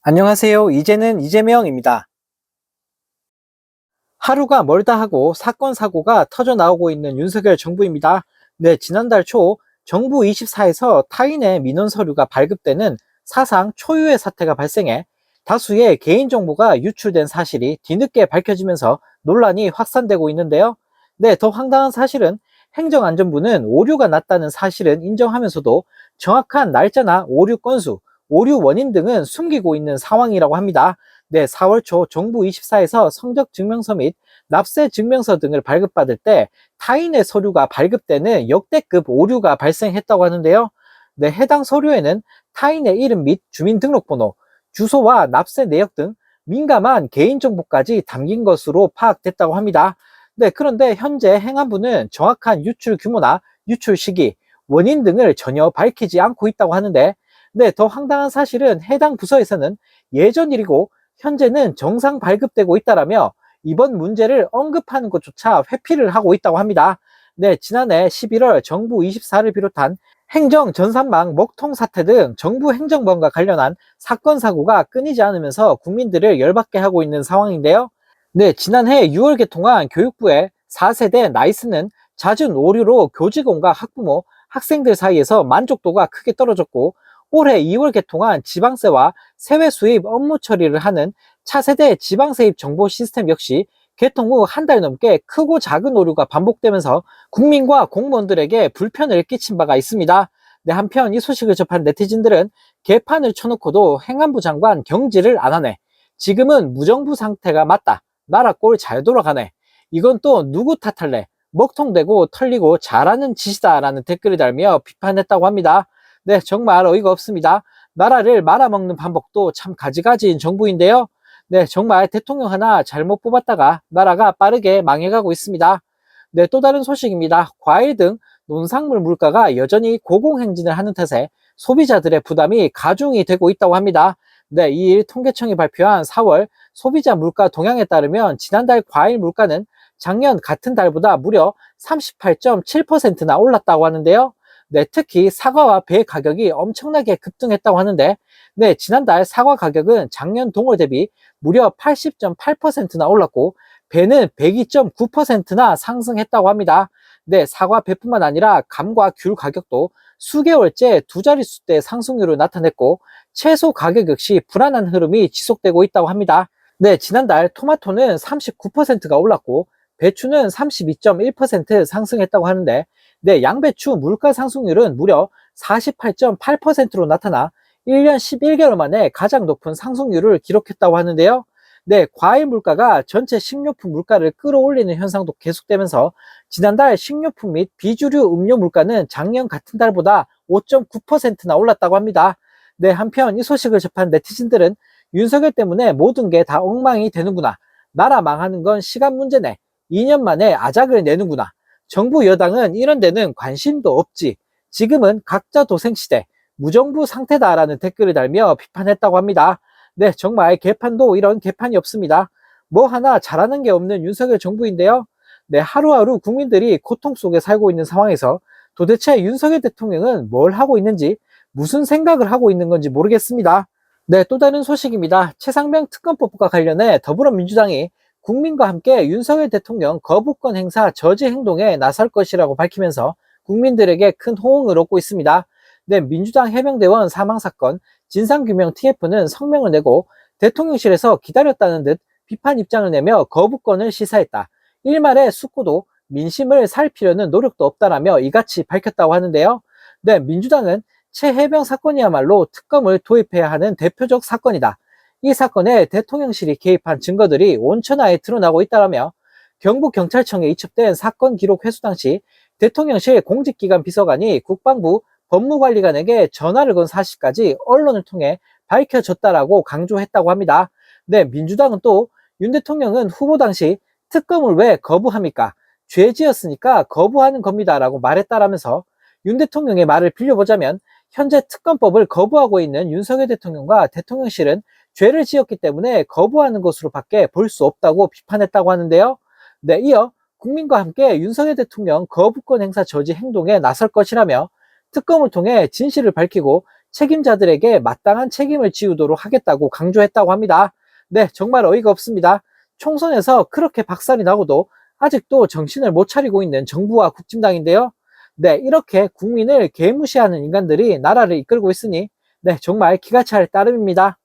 안녕하세요. 이제는 이재명입니다. 하루가 멀다 하고 사건 사고가 터져 나오고 있는 윤석열 정부입니다. 네, 지난달 초 정부 24에서 타인의 민원 서류가 발급되는 사상 초유의 사태가 발생해 다수의 개인정보가 유출된 사실이 뒤늦게 밝혀지면서 논란이 확산되고 있는데요. 네, 더 황당한 사실은 행정안전부는 오류가 났다는 사실은 인정하면서도 정확한 날짜나 오류 건수, 오류 원인 등은 숨기고 있는 상황이라고 합니다. 네, 4월 초 정부 24에서 성적 증명서 및 납세 증명서 등을 발급받을 때 타인의 서류가 발급되는 역대급 오류가 발생했다고 하는데요. 네, 해당 서류에는 타인의 이름 및 주민등록번호, 주소와 납세 내역 등 민감한 개인정보까지 담긴 것으로 파악됐다고 합니다. 네, 그런데 현재 행안부는 정확한 유출 규모나 유출 시기, 원인 등을 전혀 밝히지 않고 있다고 하는데, 네, 더 황당한 사실은 해당 부서에서는 예전 일이고 현재는 정상 발급되고 있다라며 이번 문제를 언급하는 것조차 회피를 하고 있다고 합니다. 네, 지난해 11월 정부 24를 비롯한 행정 전산망 먹통 사태 등 정부 행정범과 관련한 사건 사고가 끊이지 않으면서 국민들을 열받게 하고 있는 상황인데요. 네, 지난해 6월 개통한 교육부의 4세대 나이스는 잦은 오류로 교직원과 학부모, 학생들 사이에서 만족도가 크게 떨어졌고, 올해 2월 개통한 지방세와 세외 수입 업무 처리를 하는 차세대 지방세입 정보 시스템 역시 개통 후 한 달 넘게 크고 작은 오류가 반복되면서 국민과 공무원들에게 불편을 끼친 바가 있습니다. 네, 한편 이 소식을 접한 네티즌들은 개판을 쳐놓고도 행안부 장관 경질을 안 하네. 지금은 무정부 상태가 맞다. 나라 꼴 잘 돌아가네. 이건 또 누구 탓할래? 먹통되고 털리고 잘하는 짓이다라는 댓글을 달며 비판했다고 합니다. 네, 정말 어이가 없습니다. 나라를 말아먹는 방법도 참 가지가지인 정부인데요. 네, 정말 대통령 하나 잘못 뽑았다가 나라가 빠르게 망해가고 있습니다. 네, 또 다른 소식입니다. 과일 등 농산물 물가가 여전히 고공행진을 하는 탓에 소비자들의 부담이 가중이 되고 있다고 합니다. 네, 이일 통계청이 발표한 4월 소비자 물가 동향에 따르면 지난달 과일 물가는 작년 같은 달보다 무려 38.7%나 올랐다고 하는데요. 네, 특히 사과와 배 가격이 엄청나게 급등했다고 하는데, 네, 지난달 사과 가격은 작년 동월 대비 무려 80.8%나 올랐고, 배는 102.9%나 상승했다고 합니다. 네, 사과 배뿐만 아니라 감과 귤 가격도 수개월째 두 자릿수대 상승률을 나타냈고, 채소 가격 역시 불안한 흐름이 지속되고 있다고 합니다. 네, 지난달 토마토는 39%가 올랐고, 배추는 32.1% 상승했다고 하는데, 네, 양배추 물가 상승률은 무려 48.8%로 나타나 1년 11개월 만에 가장 높은 상승률을 기록했다고 하는데요. 네, 과일 물가가 전체 식료품 물가를 끌어올리는 현상도 계속되면서 지난달 식료품 및 비주류 음료 물가는 작년 같은 달보다 5.9%나 올랐다고 합니다. 네, 한편 이 소식을 접한 네티즌들은 윤석열 때문에 모든 게 다 엉망이 되는구나. 나라 망하는 건 시간 문제네. 2년 만에 아작을 내는구나. 정부 여당은 이런 데는 관심도 없지. 지금은 각자 도생 시대, 무정부 상태다라는 댓글을 달며 비판했다고 합니다. 네, 정말 개판도 이런 개판이 없습니다. 뭐 하나 잘하는 게 없는 윤석열 정부인데요. 네, 하루하루 국민들이 고통 속에 살고 있는 상황에서 도대체 윤석열 대통령은 뭘 하고 있는지, 무슨 생각을 하고 있는 건지 모르겠습니다. 네, 또 다른 소식입니다. 최상병 특검법과 관련해 더불어민주당이 국민과 함께 윤석열 대통령 거부권 행사 저지 행동에 나설 것이라고 밝히면서 국민들에게 큰 호응을 얻고 있습니다. 네, 민주당 해병대원 사망사건 진상규명 TF는 성명을 내고 대통령실에서 기다렸다는 듯 비판 입장을 내며 거부권을 시사했다. 일말의 숙고도 민심을 살피려는 노력도 없다라며 이같이 밝혔다고 하는데요. 네, 민주당은 최 해병 사건이야말로 특검을 도입해야 하는 대표적 사건이다. 이 사건에 대통령실이 개입한 증거들이 온천하에 드러나고 있다라며 경북경찰청에 이첩된 사건 기록 회수 당시 대통령실 공직기관 비서관이 국방부 법무관리관에게 전화를 건 사실까지 언론을 통해 밝혀졌다라고 강조했다고 합니다. 네, 민주당은 또 윤 대통령은 후보 당시 특검을 왜 거부합니까? 죄 지었으니까 거부하는 겁니다라고 말했다라면서 윤 대통령의 말을 빌려보자면 현재 특검법을 거부하고 있는 윤석열 대통령과 대통령실은 죄를 지었기 때문에 거부하는 것으로 밖에 볼 수 없다고 비판했다고 하는데요. 네, 이어 국민과 함께 윤석열 대통령 거부권 행사 저지 행동에 나설 것이라며 특검을 통해 진실을 밝히고 책임자들에게 마땅한 책임을 지우도록 하겠다고 강조했다고 합니다. 네, 정말 어이가 없습니다. 총선에서 그렇게 박살이 나고도 아직도 정신을 못 차리고 있는 정부와 국진당인데요. 네, 이렇게 국민을 개무시하는 인간들이 나라를 이끌고 있으니 네, 정말 기가 찰 따름입니다.